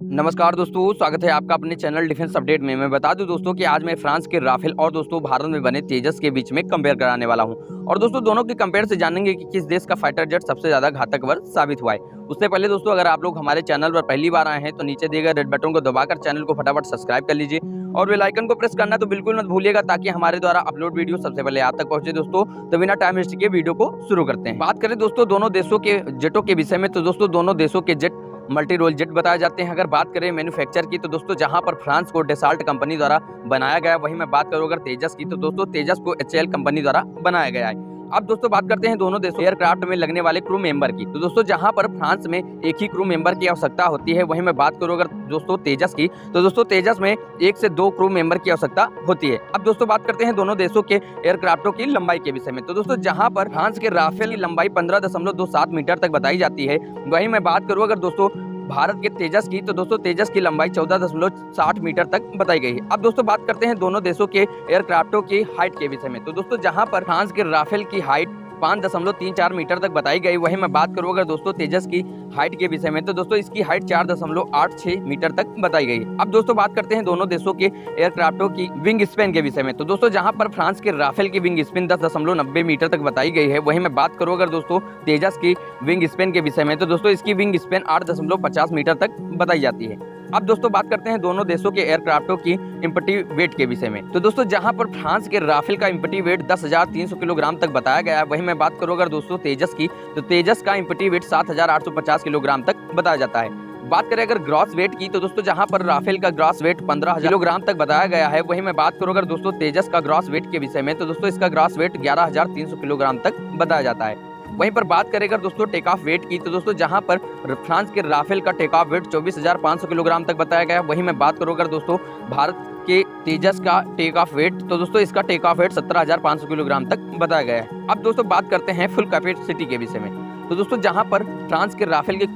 नमस्कार दोस्तों, स्वागत है आपका अपने चैनल डिफेंस अपडेट में। मैं बता दूं दोस्तों कि आज मैं फ्रांस के राफेल और दोस्तों भारत में बने तेजस के बीच में कंपेयर कराने वाला हूं। और दोस्तों दोनों के कंपेयर से जानेंगे कि किस देश का फाइटर जेट सबसे ज्यादा घातकवर साबित हुआ है। उससे पहले दोस्तों अगर आप लोग हमारे चैनल पर पहली बार आए हैं तो नीचे दिए गए रेड बटन को दबाकर चैनल को फटाफट सब्सक्राइब कर लीजिए और बेल आइकन को प्रेस करना तो बिल्कुल मत भूलिएगा, ताकि हमारे द्वारा अपलोड वीडियो सबसे पहले आप तक पहुंचे दोस्तों। तो बिना टाइम वेस्ट किए वीडियो को शुरू करते हैं। बात करें दोस्तों दोनों देशों के जेटों के विषय में, तो दोस्तों दोनों देशों के जेट मल्टी रोल जेट बताए जाते हैं। अगर बात करें मैन्युफैक्चर की तो दोस्तों जहां पर फ्रांस को डेसाल्ट कंपनी द्वारा बनाया गया, वहीं मैं बात करूं अगर तेजस की तो दोस्तों तेजस को HAL कंपनी द्वारा बनाया गया है। अब दोस्तों बात करते हैं दोनों देशों एयरक्राफ्ट में लगने वाले क्रू मेंबर की। तो दोस्तों जहां पर फ्रांस में एक ही क्रू मेंबर की आवश्यकता होती है, वहीं मैं बात करूं अगर दोस्तों तेजस की तो दोस्तों तेजस में 1 से 2 क्रू मेंबर की आवश्यकता होती है। अब दोस्तों बात करते हैं दोनों देशों के एयरक्राफ्टों की लंबाई के विषय में। तो दोस्तों जहां पर फ्रांस के राफेल की लंबाई 15.27 मीटर तक बताई जाती है, वहीं मैं बात करूं अगर दोस्तों भारत के तेजस की तो दोस्तों तेजस की लंबाई 14.60 मीटर तक बताई गई है। अब दोस्तों बात करते हैं दोनों देशों के एयरक्राफ्टों की हाइट के विषय में। तो दोस्तों जहां पर फ्रांस के राफेल की हाइट 5.34 मीटर तक बताई गई, वहीं मैं बात करूं अगर दोस्तों तेजस की हाइट के विषय में तो दोस्तों इसकी हाइट 4.86 मीटर तक बताई गई है। अब दोस्तों बात करते हैं दोनों देशों के एयरक्राफ्टों की विंग स्पेन के विषय में। तो दोस्तों जहां पर फ्रांस के राफेल की विंग स्पेन 10.90 मीटर तक बताई गई है, वहीं मैं बात करूं अगर दोस्तों तेजस की विंग स्पेन के विषय में तो दोस्तों इसकी विंग स्पेन 8.50 मीटर तक बताई जाती है। अब दोस्तों बात करते हैं दोनों देशों के एयरक्राफ्टों की इम्पटी वेट के विषय में। तो दोस्तों जहां पर फ्रांस के राफेल का इम्पटी वेट 10,300 किलोग्राम तक बताया गया है, वहीं मैं बात करूं अगर दोस्तों तेजस की तो तेजस का इम्पटी वेट 7,850 किलोग्राम तक बताया जाता है। बात करें अगर ग्रॉस वेट की तो दोस्तों जहां पर राफेल का ग्रॉस वेट 15,000 किलोग्राम तक बताया गया है, वहीं मैं बात करूं अगर दोस्तों तेजस का ग्रॉस वेट के विषय में तो दोस्तों इसका ग्रॉस वेट 11,300 किलोग्राम तक बताया जाता है। वहीं पर बात करें दोस्तों टेक ऑफ वेट की तो दोस्तों जहां पर फ्रांस के राफेल का टेक ऑफ वेट 24,500 किलोग्राम तक बताया गया है, वहीं मैं बात करूं अगर दोस्तों भारत के तेजस का टेक ऑफ वेट तो दोस्तों इसका टेक ऑफ वेट 17,500 किलोग्राम तक बताया गया है। अब दोस्तों बात करते हैं फुल कैपेसिटी के विषय में। तो दोस्तों जहां पर फ्रांस के राफेल की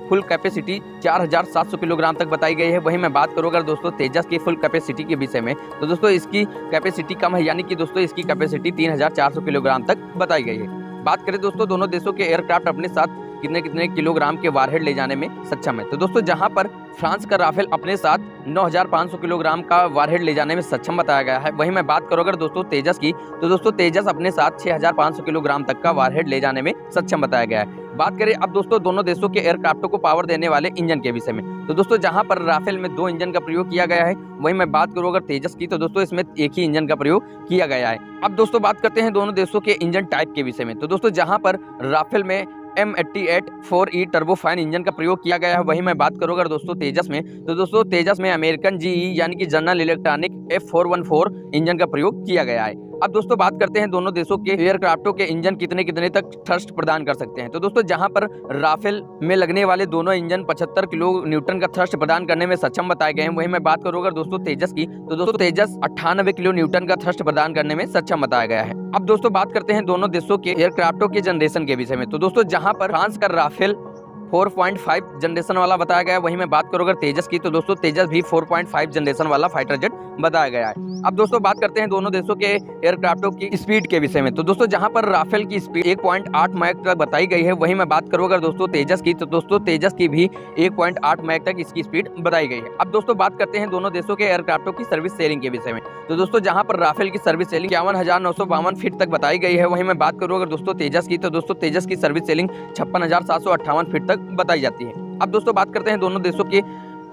फुल कैपेसिटी 4,700 किलोग्राम तक बताई गई है, वहीं मैं बात करूं अगर दोस्तों तेजस की फुल कैपेसिटी के विषय में तो दोस्तों इसकी कैपेसिटी कम है, यानी कि दोस्तों इसकी कैपेसिटी 3,400 किलोग्राम तक बताई गई है। बात करें दोस्तों दोनों देशों के एयरक्राफ्ट अपने साथ कितने कितने किलोग्राम के वारहेड ले जाने में सक्षम है। तो दोस्तों जहां पर फ्रांस का राफेल अपने साथ 9,500 किलोग्राम का वारहेड ले जाने में सक्षम बताया गया है, वहीं मैं बात करूं अगर दोस्तों तेजस की तो दोस्तों तेजस अपने साथ 6,500 किलोग्राम तक का वारहेड ले जाने में सक्षम बताया गया है। बात करें अब दोस्तों दोनों देशों के एयरक्राफ्टों को पावर देने वाले इंजन के विषय में। तो दोस्तों जहां पर राफेल में 2 इंजन का प्रयोग किया गया है, वहीं मैं बात करूं अगर तेजस की तो दोस्तों इसमें एक ही इंजन का प्रयोग किया गया है। अब दोस्तों बात करते हैं दोनों देशों के इंजन टाइप के विषय में। तो दोस्तों जहां पर राफेल में M88 4E टर्बोफाइन इंजन का प्रयोग किया गया है, वहीं मैं बात करूं अगर दोस्तों तेजस में तो दोस्तों तेजस में अमेरिकन GE यानी कि जनरल इलेक्ट्रॉनिक F414 इंजन का प्रयोग किया गया है। अब दोस्तों बात करते हैं दोनों देशों के एयरक्राफ्टों के इंजन कितने कितने तक थ्रस्ट प्रदान कर सकते हैं। तो दोस्तों जहां पर राफेल में लगने वाले दोनों इंजन 75 किलो न्यूटन का थ्रस्ट प्रदान करने में सक्षम बताए गए हैं, वहीं मैं बात करूं अगर दोस्तों तेजस की तो दोस्तों तेजस 98 किलो न्यूटन का थ्रस्ट प्रदान करने में सक्षम बताया गया है। अब दोस्तों बात करते हैं दोनों देशों के एयरक्राफ्टों के जनरेशन के विषय में। तो दोस्तों जहां पर फ्रांस का राफेल 4.5 जनरेशन वाला बताया गया है, वहीं मैं बात करूं अगर तेजस की तो दोस्तों तेजस भी 4.5 जनरेशन वाला फाइटर जेट बताया गया है। अब दोस्तों बात करते हैं दोनों देशों के एयरक्राफ्टों की स्पीड के विषय में। तो दोस्तों जहां पर राफेल की स्पीड 1.8 मैक तक बताई गई है, वहीं मैं बात करूं अगर दोस्तों तेजस की तो दोस्तों तेजस की भी 1.8 मैक तक इसकी स्पीड बताई गई है। अब दोस्तों बात करते हैं दोनों देशों के एयरक्राफ्टों की सर्विस सेलिंग के विषय में। तो दोस्तों जहां पर राफेल की सर्विस सेलिंग 51,952 फीट तक बताई गई है, वहीं मैं बात करूं अगर दोस्तों तेजस की तो दोस्तों तेजस की सर्विस सेलिंग 56,758 फीट तक बताई जाती है। अब दोस्तों बात करते हैं दोनों देशों के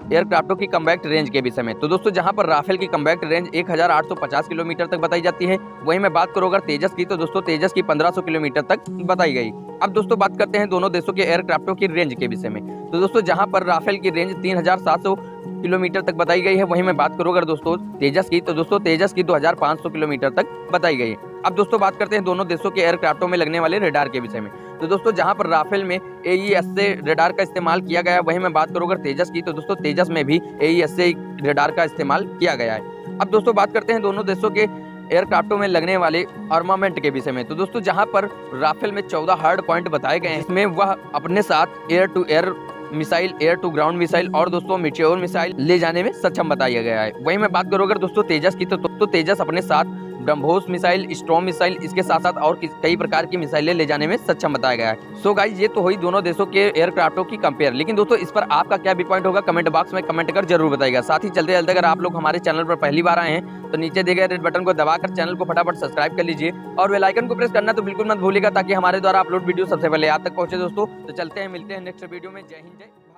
एयरक्राफ्टों की कम्बैक्ट रेंज के विषय में। तो दोस्तों जहां पर राफेल की कम्बैक्ट रेंज 1,850 किलोमीटर तक बताई जाती है, वहीं मैं बात करूं अगर तेजस की तो दोस्तों तेजस की 1,500 किलोमीटर तक बताई गई। अब दोस्तों बात करते हैं दोनों देशों के एयरक्राफ्टों की रेंज के विषय में। तो दोस्तों जहां पर राफेल की रेंज 3,700 किलोमीटर तक बताई गई है, वहीं मैं बात करूं अगर दोस्तों तेजस की तो दोस्तों तेजस की 2,500 किलोमीटर तक बताई गई है। अब दोस्तों बात करते हैं दोनों देशों के एयरक्राफ्टों में लगने वाले रेडार के विषय में। तो दोस्तों जहां पर राफेल में AES से रेडार का इस्तेमाल किया गया है, वहीं मैं बात करूं अगर तेजस की तो दोस्तों तेजस में भी AES से रेडार का इस्तेमाल किया गया है। अब दोस्तों बात करते हैं दोनों देशों के एयरक्राफ्टों में लगने वाले आर्मामेंट के विषय में। तो दोस्तों जहां पर राफेल में 14 हार्ड पॉइंट बताए गए हैं, इसमें वह अपने साथ air to air missile, air to ground missile और दोस्तों मीटियोर मिसाइल ले जाने में सक्षम बताया गया है। वहीं मैं बात करूं अगर दोस्तों तेजस की तो तेजस अपने साथ ब्रह्मोस मिसाइल, स्टॉर्म मिसाइल, इसके साथ साथ और कई प्रकार की मिसाइलें ले जाने में सक्षम बताया गया है। सो गाइज ये तो हुई दोनों देशों के एयरक्राफ्टों की कंपेयर, लेकिन दोस्तों इस पर आपका क्या भी पॉइंट होगा कमेंट बॉक्स में कमेंट कर जरूर बताइएगा। साथ ही चलते चलते अगर आप लोग हमारे चैनल पर पहली बार आए हैं तो नीचे दिए गए रेड बटन को दबाकर चैनल को फटाफट सब्सक्राइब कर लीजिए और बेल आइकन को प्रेस करना तो बिल्कुल मत भूलिएगा, ताकि हमारे द्वारा अपलोड वीडियो सबसे पहले आप तक पहुंचे। दोस्तों तो चलते हैं, मिलते हैं नेक्स्ट वीडियो में। जय हिंद, जय